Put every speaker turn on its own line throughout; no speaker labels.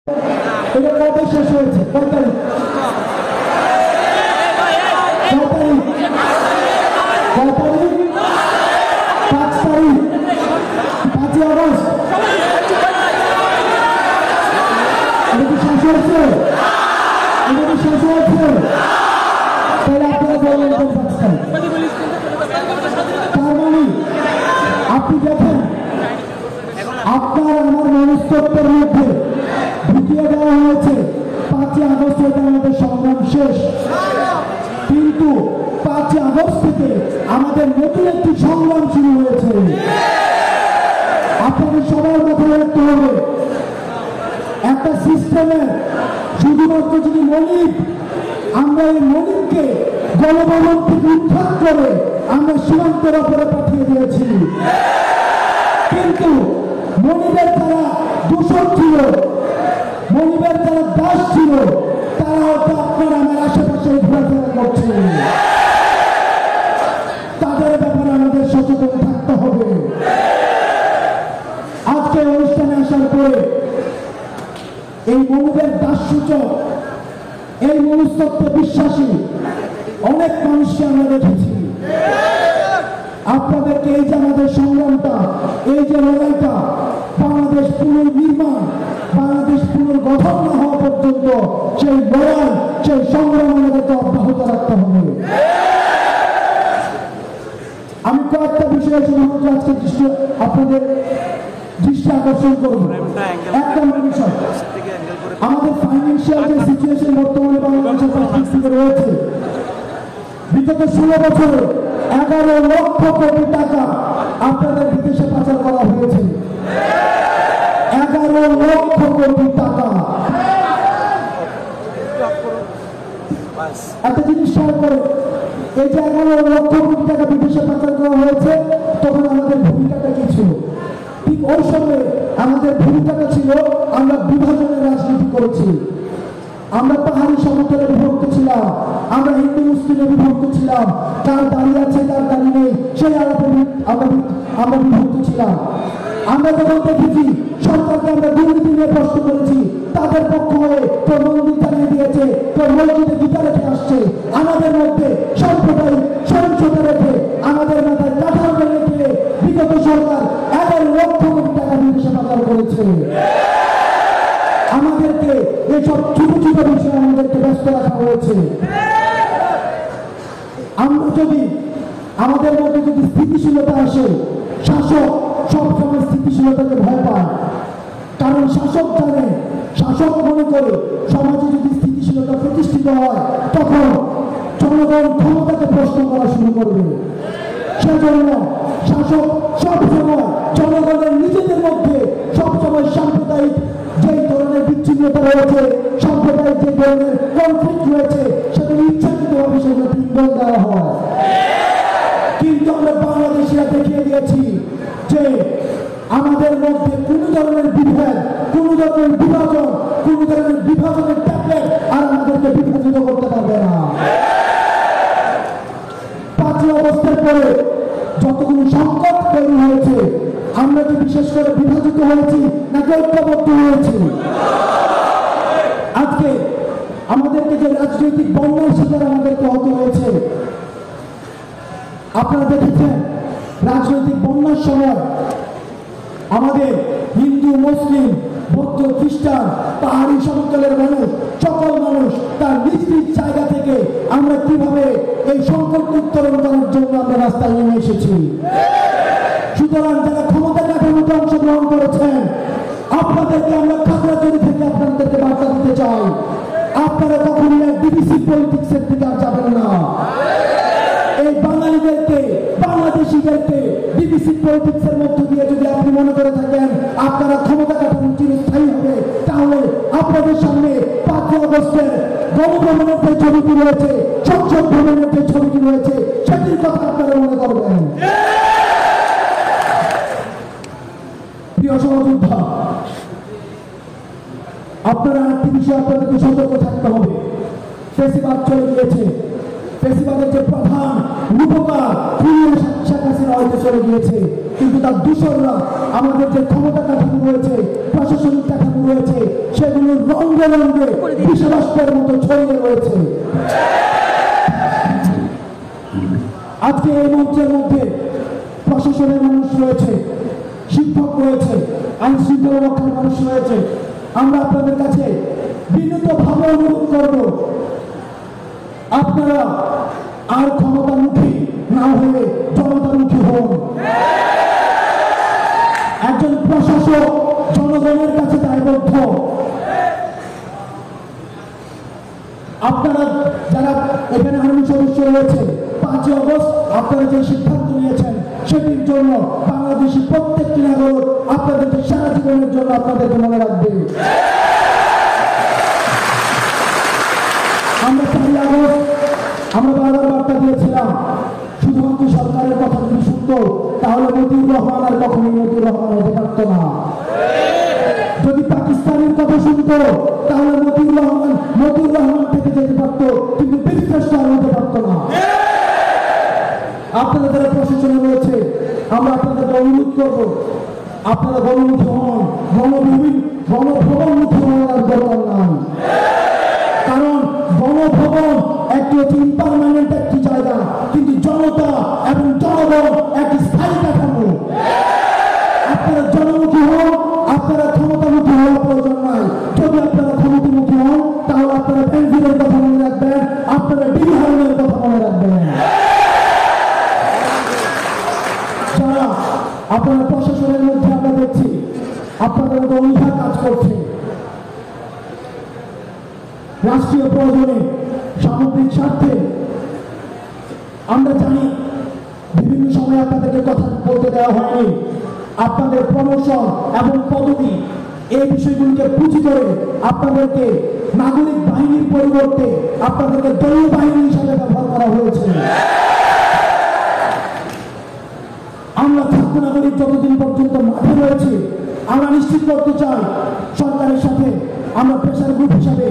এটা কবে শেষ হয়েছে? কয় তারিখ? 5 তারিখ। 5ই আগস্ট এটা কি শেষ হয়েছে? এটা কি শেষ হয়েছে? তাহলে আপনারা বললেন 5 তারিখ। তার মানে আপনি দেখেন আপনার আমার মনস্তত্বের মধ্যে ঢুকিয়ে দেওয়া হয়েছে 5ই আগস্ট হতে আমাদের সংগ্রাম শেষ, কিন্তু 5ই আগস্ট থেকে আমাদের নতুন একটি সংগ্রাম শুরু হয়েছে। আপনাদের সবার মাথায় রাখতে হবে একটা সিস্টেমে শুধুমাত্র যদি মনিব, আমরা এই মনিবকে গণভবন থেকে উদ্ধার করে আমরা সীমান্তের ওপরে পাঠিয়ে দিয়েছি, কিন্তু মনিবের যারা দূষণ ছিল, মনিবের যারা দাস ছিল, তারা হয়তো আপনার আমার আশেপাশে ঘোরাফেরা করছে। তাদের ব্যাপারে আমাদের সচেতন থাকতে হবে। আজকে অনুষ্ঠানে আসার পরে এই মনিবের দাস সূচক, এই মনুষ্যত্বে বিশ্বাসী অনেক মানুষকে আমরা দেখেছি। আপনাদেরকে এই যে আমাদের সংগ্রামটা, এই যে লড়াইটা, বাংলাদেশ পুনর্নির্মাণ, বাংলাদেশ পুনর্গঠন না হওয়া পর্যন্ত সেই লড়াই, সেই সংগ্রাম আমাদেরকে অব্যাহত রাখতে হবে। আমি কয়েকটা বিষয়ে শুধুমাত্র আজকে আপনাদের দৃষ্টি আকর্ষণ করব। এক নম্বর বিষয়, আমাদের ফাইন্যান্সিয়াল যে সিচুয়েশন বর্তমানে বাংলাদেশের পরিস্থিতি রয়েছে, বিগত 16 বছরে 11 লক্ষ কোটি টাকা আপনাদের বিদেশে পাচার করা হয়েছে। 11 লক্ষ কোটি টাকা। একটা জিনিস খেয়াল করে, এই যে 11 লক্ষ কোটি টাকা বিদেশে পাচার করা হয়েছে, তখন আমাদের ভূমিকাটা কি ছিল? ঠিক ওই সময় আমাদের ভূমিকাটা ছিল আমরা বিভাজনের রাজনীতি করেছি। আমরা পাহাড়ি সমতলে বিভক্ত ছিলাম, আমরা হিন্দু মুসলিমে বিভক্ত ছিলাম, কার দাঁড়িয়ে আছে কার দাঁড়িয়ে নেই সেই আলাপে আমরা বিভক্ত ছিলাম। আমরা যখন দেখেছি সরকারকে আমরা দুর্নীতি নিয়ে প্রশ্ন করেছি, তাদের পক্ষ হয়ে কেউ মন্দির চালিয়ে দিয়েছে, কেউ মসজিদে গীতা রেখে আসছে। আমাদের মধ্যে সাম্প্রদায়িক সহিংসতা রেখে আমাদের মাথায় কাঁঠাল রেখে বিগত সরকার 11 লক্ষ কোটি টাকা বিদেশে পাচার করেছে। আমাদেরকে এসব ছোট ছোট বিষয়ে আমাদেরকে ব্যস্ত রাখা হয়েছে। আমরা যদি আমাদের মধ্যে যদি স্থিতিশীলতা আসে, শাসক সবসময় স্থিতিশীলতাকে ভয় পায়, কারণ শাসক জানে, শাসক মনে করে সমাজে যদি স্থিতিশীলতা প্রতিষ্ঠিত হয় তখন জনগণ ক্ষমতাকে প্রশ্ন করা শুরু করবে। সেজন্য শাসক সবসময় জনগণের নিজেদের মধ্যে সবসময় সাম্প্রদায়িক যে ধরনের বিচ্ছিন্নতা রয়েছে, সাম্প্রদায়িক যে ধরনের কনফ্লিক্ট রয়েছে, সেগুলো ইচ্ছাকৃতভাবে সেগুলো ইন্ধন দেওয়া হয়। কিন্তু আমরা বাংলাদেশিরা দেখিয়ে দিয়েছি যে আমাদের মধ্যে কোন ধরনের বিভেদ, কোন ধরনের বিভাজন, কোন ধরনের বিভাজনের ট্যাবলেট আর আমাদেরকে বিভাজিত করতে পারবে না। 5ই আগস্টের পরে যতগুলো সংকট তৈরি হয়েছে, আমরা কি বিশেষ করে বিভাজিত হয়েছি নাকি ঐক্যবদ্ধ হয়েছি? আজকে আমাদেরকে যে রাজনৈতিক বন্যার শিকার আমাদেরকে হতে হয়েছে, আপনারা দেখেছেন রাজনৈতিক বন্যার সময় আমাদের হিন্দু, মুসলিম, বৌদ্ধ, খ্রিস্টান, পাহাড়ি সমতলের মানুষ, সকল মানুষ তার নিজ নিজ জায়গা থেকে আমরা কিভাবে এই সংকট উত্তরণ করার জন্য আমরা রাস্তায় নেমে এসেছি। সুতরাং যারা ক্ষমতা কাঠামোতে অংশগ্রহণ করেছেন, আপনাদেরকে আমরা খাগড়াছড়ি থেকে আপনাদেরকে বার্তা দিতে চাই, আপনারা কখনই এক ডিভিসি পলিটিক্সের দিকে আর যাবেন না। এই বাঙালিদেরকে, বাংলাদেশিদেরকে ডিভিসি পলিটিক্সের মধ্য দিয়ে যদি আপনি মনে করে থাকেন আপনারা ক্ষমতা কাঠামো চিরস্থায়ী হবে, তাহলে আপনাদের সামনে 5ই আগস্টের গণভবনের যে ছবিটি রয়েছে, সংসদ ভবনের যে ছবিটি রয়েছে, সেটির কথা আপনারা মনে করবেন। প্রিয় সহযোদ্ধা, আপনারা একটি বিষয়ে আপনাদেরকে সতর্ক থাকতে হবে। ফেসিবাদ চলে গিয়েছে, ফেসিবাদের যে প্রধান রূপকার শেখ হাসিনা হয়তো চলে গিয়েছে, কিন্তু তার দূষণরা আমাদের যে ক্ষমতা কাঠামো রয়েছে, প্রশাসনিক কাঠামো রয়েছে সেগুলো রঙে রঙে বিষবাষ্পের মতো ছড়িয়ে রয়েছে। আজকে এই মঞ্চের মধ্যে প্রশাসনের মানুষ রয়েছে, শিক্ষক রয়েছে, আইন শৃঙ্খলা রক্ষার মানুষ রয়েছে। আমরা আপনাদের কাছে বিনীতভাবে অনুরোধ করব, আপনারা আর ক্ষমতামুখী না হয়ে জনতামুখী হন। একজন প্রশাসক জনগণের কাছে দায়বদ্ধ। আপনারা যারা এখানে আর্মি সদস্য রয়েছে, 5 আগস্ট আপনারা যে সিদ্ধান্ত নিয়েছেন সেটির জন্য বাংলাদেশি প্রত্যেকটি নাগরিক আপনাদেরকে সারা জীবনের জন্য আপনাদেরকে মনে রাখবে। আমরা 4 আগস্ট আমরা বারবার বার্তা দিয়েছিলাম, শুধুমাত্র সরকারের কথা যদি শুনতো তাহলে মতিউর রহমান আর কখনোই মতিউর রহমান হতে পারত না। যদি পাকিস্তানের কথা শুনতো তাহলে মতিউর রহমান থেকে যেতে পারত, কিন্তু বীরশ্রেষ্ঠ আর হতে পারত না। আপনারা যারা প্রশাসনে রয়েছে, আমরা আপনাদেরকে অনুরোধ করব, আপনারা গণমুখী হন, গণভবনমুখী হওয়ার আর দরকার নাই। কারণ গণভবন একটি ইম্পারমানেন্ট একটি জায়গা, কিন্তু জনতা এবং জনগণ একটি স্থায়ী কাঠামো। আপনারা জনমুখী হন, আপনারা ক্ষমতামুখী হওয়ার প্রয়োজন নাই। যদি আপনারা ক্ষমতামুখী হন তাহলে আপনারা বেনজিরের কথা মনে রাখবেন, আপনারা ডিবি হারুনের কথা মনে রাখবেন। যারা আপনারা প্রশাসনের মধ্যে আমরা দেখছি আপনাদের মতো অনীহা কাজ করছে, রাষ্ট্রীয় প্রয়োজনে সামগ্রিক স্বার্থে। আমরা জানি বিভিন্ন সময় আপনাদেরকে কথা বলতে দেওয়া হয়নি। আপনাদের প্রমোশন এবং পদবি এই বিষয়গুলিকে পুঁজি করে আপনাদেরকে নাগরিক বাহিনীর পরিবর্তে আপনাদেরকে দলীয় বাহিনী হিসাবে ব্যবহার করা হয়েছে। আমরা ছাত্র নাগরিক যতদিন পর্যন্ত মাঠে রয়েছে, আমরা নিশ্চিত করতে চাই সরকারের সাথে আমরা প্রেসার গ্রুপ হিসাবে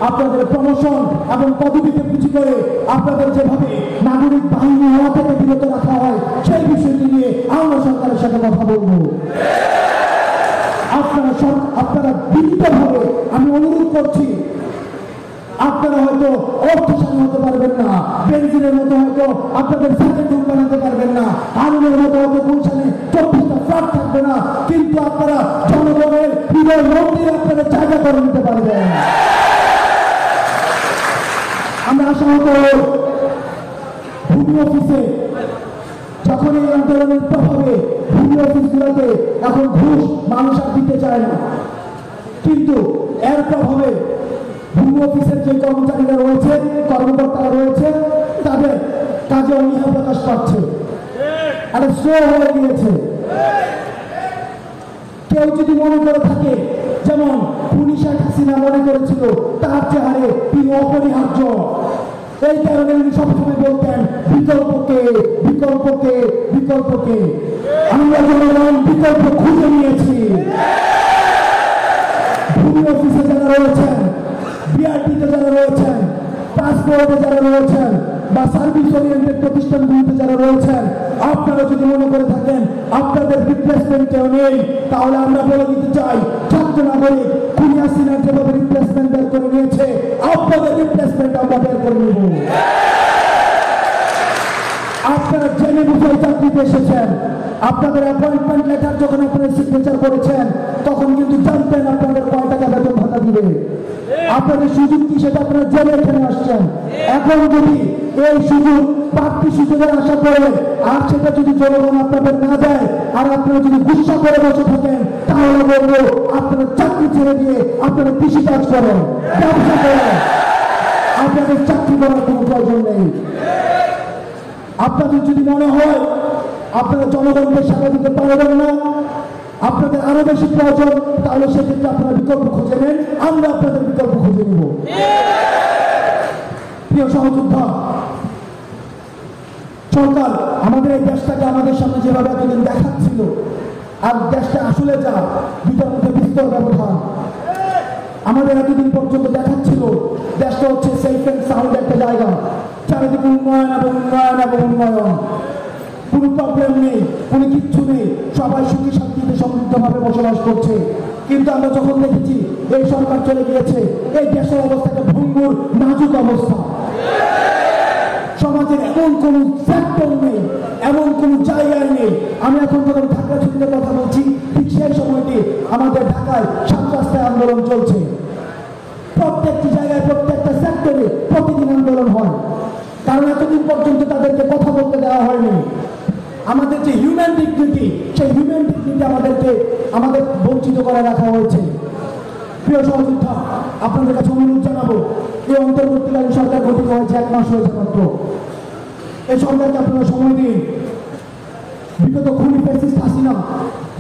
আপনাদের প্রমোশন এবং পদবিকে পুঁজি করে আপনাদের যেভাবে নাগরিক বাহিনী হওয়া থেকে বিরত রাখা হয় সেই বিষয়টি নিয়ে আমরা সরকারের সাথে কথা বলব। আপনারা বিনীতভাবে আমি অনুরোধ করছি, আপনারা হয়তো অর্থশালী হতে পারবেন না, বেনজিরের মতো হয়তো আপনাদের সেকেন্ড রুম বানাতে পারবেন না, হারুনের মতো হয়তো গুলশানে 24টা ফ্ল্যাট থাকবে না, কিন্তু আপনারা জনগণের হৃদয় মন্দিরে আপনারা জায়গা করে নিতে পারবেন। আমরা আশাহত ভূমি অফিসে যখন এই আন্দোলনের প্রভাবে ভূমি অফিসগুলোতে এখন ঘুষ মানুষ আর দিতে চায় না, কিন্তু এর প্রভাবে ভূমি অফিসের যে কর্মচারীরা রয়েছে, কর্মকর্তারা রয়েছে, তাদের কাজে অনীহা প্রকাশ পাচ্ছে, একটা স্লো হয়ে গিয়েছে। কেউ যদি মনে করে থাকে যেমন শেখ হাসিনা মনে করেছিল তার চেহারে তিনি অপরিহার্য, এই কারণে উনি সবসময় বলতেন বিকল্পকে বিকল্পকে বিকল্পকে। আমরা জনগণ বিকল্প খুঁজে নিয়েছি। ভূমি অফিসে যারা রয়েছেন, বিআরটিতে যারা রয়েছেন, পাসপোর্টে যারা রয়েছেন বা সার্ভিস ওরিয়েন্টেড প্রতিষ্ঠানগুলিতে যারা রয়েছেন, আপনারা যদি মনে করে থাকেন আপনাদের রিপ্লেসমেন্টেও নেই, তাহলে আমরা বলে দিতে চাই ছাত্র নাগরিক খুনি হাসিনার যেভাবে রিপ্লেসমেন্ট বের করে নিয়েছে, আপনাদের রিপ্লেসমেন্ট আমরা বের করে নেব। আপনারা জেনে বুঝে চাকরিতে এসেছেন, আপনাদের অ্যাপয়েন্টমেন্ট লেটার যখন আপনারা সিগনেচার করেছেন তখন কিন্তু জানতেন আপনাদের কয় টাকা বেতন ভাতা দিবে, আপনাদের সুযোগ কি সেটা আপনারা জেনে এখানে আসছেন। এখন যদি এই সুযোগ বাড়তি সুযোগের আশা করেন আর সেটা যদি জনগণ আপনাদের না দেয় আর আপনারা যদি গুসা করে বসে থাকেন, তাহলে বলবো আপনারা চাকরি ছেড়ে দিয়ে আপনারা কৃষিকাজ করেন, ব্যবসা করেন, আপনাদের চাকরি করার কোনো প্রয়োজন নেই। আপনাদের যদি মনে হয় আপনারা জনগণকে সেবা দিতে পারবেন না, আপনাদের আরো বেশি প্রয়োজন, তাহলে সেক্ষেত্রে আপনারা বিকল্প খুঁজে নেন, আমরা আপনাদের বিকল্প খুঁজে নেব। প্রিয় সহযোদ্ধা, সরকার আমাদের এই দেশটাকে আমাদের সামনে যেভাবে এতদিন দেখাচ্ছিল আর দেশটা আসলে যা, দুটার মধ্যে বিস্তর ব্যবধান। আমাদের এতদিন পর্যন্ত দেখাচ্ছিল দেশটা হচ্ছে সেফ এন্ড সাউন্ড একটা জায়গা, চারিদিকে উন্নয়ন এবং উন্নয়ন এবং উন্নয়ন। কোনো প্রবলেম নেই, কোনো কিচ্ছু নেই, সবাই সুখী শান্তিতে সমৃদ্ধভাবে বসবাস করছে। কিন্তু আমরা যখন দেখেছি এই সরকার চলে গিয়েছে, এই দেশের অবস্থাটা ভঙ্গুর নাজুক অবস্থা। সমাজের এমন কোনো সেক্টর নেই, এমন কোনো জায়গায় নেই। আমি এখন যখন ঢাকা ছুটিতে কথা বলছি, ঠিক সেই সময়টি আমাদের ঢাকায় ৭ রাস্তায় আন্দোলন চলছে। প্রত্যেকটি জায়গায় প্রত্যেকটা সেক্টরে প্রতিদিন আন্দোলন হয়, কারণ এতদিন পর্যন্ত তাদেরকে কথা বলতে দেওয়া হয়নি। আমাদের যে হিউম্যান ডিগনিটি, সেই হিউম্যান ডিগনিটি আমাদের বঞ্চিত করে রাখা হয়েছে। প্রিয় সহযোদ্ধা, আপনাদের কাছে অনুরোধ জানাবো, এই অন্তর্বর্তীকালীন সরকার গঠিত হয়েছে 1 মাস হয়েছে মাত্র। এই সরকারকে আপনারা সময় দিন। বিগত খুনি ফ্যাসিস্ট হাসিনা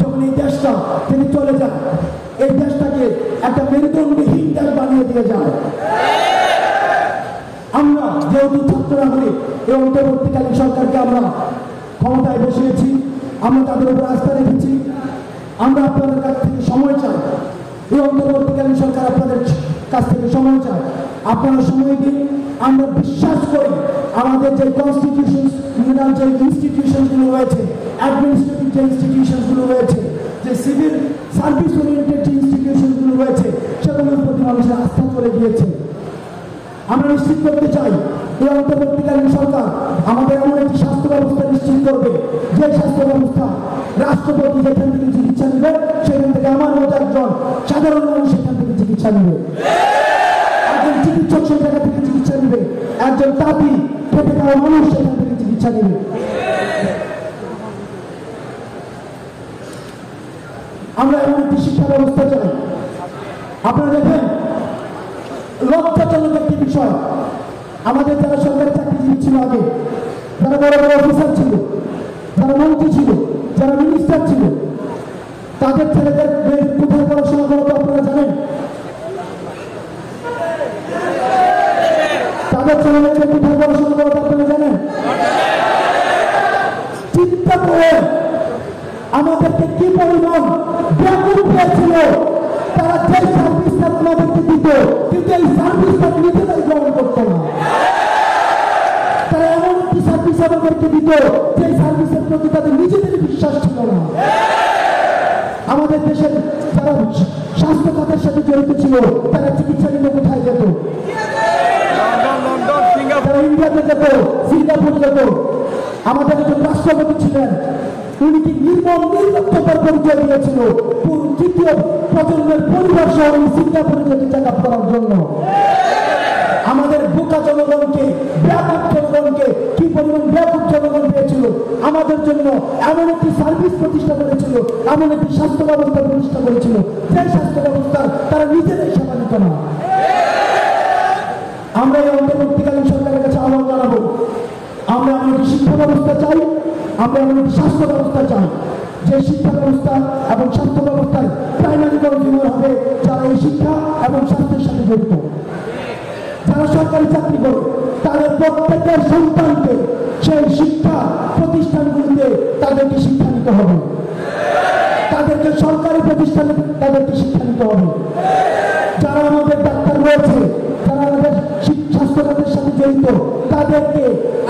যখন এই দেশটা তিনি চলে যান, এই দেশটাকে একটা মেরুদণ্ডহীন দেশ বানিয়ে দিয়ে যায়। আমরা যেহেতু ছাত্ররা হলে এই অন্তর্বর্তীকালীন সরকারকে আমরা ক্ষমতায় বসিয়েছি, আমরা তাদের উপর আস্থা রেখেছি। আমরা আপনাদের কাছ থেকে সময় চাই, এই অন্তর্বর্তীকালীন সরকার আপনাদের কাছ থেকে সময় চাই। আপনারা সময় দিন। আমরা বিশ্বাস করি আমাদের যে কনস্টিটিউশন, যে ইনস্টিটিউশনগুলো রয়েছে, অ্যাডমিনিস্ট্রেটিভ যে ইনস্টিটিউশনগুলো রয়েছে, যে সিভিল সার্ভিস ওরিয়েন্টেড যে ইনস্টিটিউশনগুলো রয়েছে, সেগুলোর প্রতি মানুষের আস্থা চলে গিয়েছে। আমরা নিশ্চিত করতে চাই এই অন্তর্বর্তীকালীন সরকার আমাদের এমন একটি স্বাস্থ্য ব্যবস্থা নিশ্চিত করবে, যে স্বাস্থ্য ব্যবস্থা রাষ্ট্রপতি যেখান থেকে চিকিৎসা নেবে, সেখান থেকে আমার মতো একজন সাধারণ মানুষ সেখান থেকে চিকিৎসা নেবে। একজন চিকিৎসক সেই জায়গা থেকে চিকিৎসা নেবে, একজন তাঁতি খেটে খাওয়া মানুষ সেখান থেকে চিকিৎসা নেবে। আমরা এমন একটি শিক্ষা ব্যবস্থা চাই। আপনারা দেখেন, লজ্জাজনক একটি বিষয়, আমাদের যারা সরকারি চাকরিজীবী ছিল আগে, যারা বড় বড় অফিসার ছিল, যারা মন্ত্রী ছিল, যারা মিনিস্টার ছিল, তাদের ছেলেদের কোথায় পড়াশোনা করতো আপনারা জানেন? তাদের ছেলেমেয়েদের কোথায় পড়াশোনা করতো আপনারা জানেন? চিন্তা করে আমাদেরকে কি পরিমাণ ব্যাকুল হয়েছিল। তারা যে সার্ভিসটা আমাদেরকে দিত, কিন্তু এই সার্ভিসটা নিজেরাই গ্রহণ করতো না। তারা এমন একটি সার্ভিস আমাদেরকে দিত, যে সার্ভিসের প্রতি তাদের নিজেদের বিশ্বাস ছিল না। আমাদের দেশের যারা স্বাস্থ্য খাতের সাথে জড়িত ছিল, তারা চিকিৎসা নিতে কোথায় যেত? তারা ইন্ডিয়াতে যেত, সিঙ্গাপুর যেত। আমাদের একজন রাষ্ট্রপতি ছিলেন, উনি কি নির্লজ্জতার পরিচয় দিয়েছিল তৃতীয় প্রজন্মের পরিবার সহ সিঙ্গাপুরে যেতে চেক আপ করার জন্য। আমাদের বোকা জনগণকে, ব্যাপক জনগণকে কি পরিমাণ ব্যাপক জনগণ পেয়েছিল আমাদের জন্য, এমন একটি সার্ভিস প্রতিষ্ঠা করেছিল, এমন একটি স্বাস্থ্য ব্যবস্থা প্রতিষ্ঠা করেছিল, যে স্বাস্থ্য ব্যবস্থা তারা নিজেরাই সেবা নিত না। আমরা এই অন্তর্বর্তীকালীন সরকারের কাছে আহ্বান জানাবো, আমরা এমন একটি শিক্ষা ব্যবস্থা চাই, আমরা এমন একটি স্বাস্থ্য ব্যবস্থা চাই, যে শিক্ষা ব্যবস্থা এবং স্বাস্থ্য ব্যবস্থায় প্রাইমারি কনজিউমার হবে যারা এই শিক্ষা এবং স্বাস্থ্যের সাথে জড়িত। যারা সরকারি চাকরি করে, তাদের প্রত্যেকের সন্তানকে সেই শিক্ষা প্রতিষ্ঠানগুলিতে তাদেরকে শিক্ষা নিতে হবে, তাদেরকে সরকারি প্রতিষ্ঠানে তাদেরকে শিক্ষা নিতে হবে। যারা আমাদের ডাক্তার রয়েছে, যারা আমাদের স্বাস্থ্য খাতের সাথে জড়িত, তাদেরকে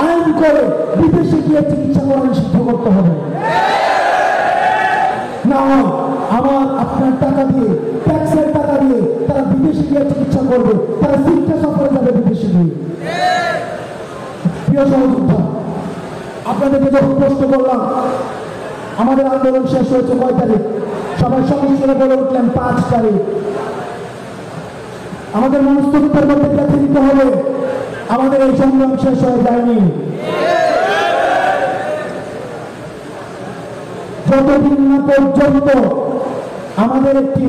আইন করে বিদেশে গিয়ে চিকিৎসা করা নিষিদ্ধ করতে হবে। না হয় আমার আপনার টাকা দিয়ে, ট্যাক্সের টাকা দিয়ে তারা বিদেশে গিয়ে চিকিৎসা করবে, তারা শিক্ষা সফরে যাবে বিদেশে গিয়ে। প্রিয় সহযোদ্ধা, আপনাদেরকে যখন প্রশ্ন করলাম আমাদের আন্দোলন শেষ হয়েছে 9 তারিখ, সবাই সমস্যা বলে উঠলেন 5 তারিখ। আমাদের মনস্তত্ত্বের মধ্যে দেখে দিতে হবে আমাদের এই সংগ্রাম শেষ হয়ে যায়নি। যতদিন না পর্যন্ত আমাদের একটি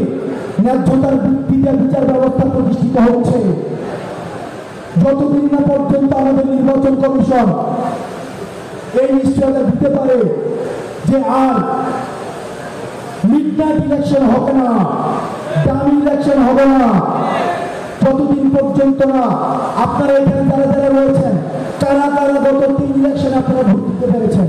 ন্যায্যতার ভিত্তিতে বিচার ব্যবস্থা প্রতিষ্ঠিত হচ্ছে, যতদিন না পর্যন্ত আমাদের নির্বাচন কমিশন এই নিশ্চয়তা দিতে পারে যে আর মিডনাইট ইলেকশন হবে না, ডামি ইলেকশন হবে না, যতদিন পর্যন্ত না আপনারা এখানে যারা যারা রয়েছেন, কারা কারা গত 3 ইলেকশন আপনারা ভোট দিতে পেরেছেন?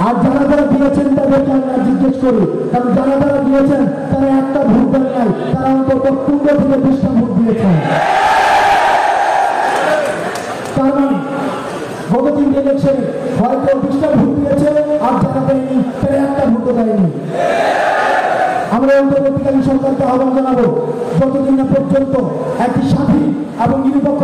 আর যারা যারা দিয়েছেন তাদেরকে আমরা জিজ্ঞেস করি, কারণ যারা যারা দিয়েছেন তারা একটা ভোট দেন নাই, তারা অন্তত 15 থেকে 20টা ভোট দিয়েছেন। ইলেকশনে হয়তো 20টা ভোট দিয়েছে, আর যারা দেয়নি তারা একটা ভোটও দেয়নি। আমরা অন্তর্বর্তীকালীন সরকারকে আহ্বান জানাবো, যতদিন না পর্যন্ত একটি স্বাধীন এবং নিরপেক্ষ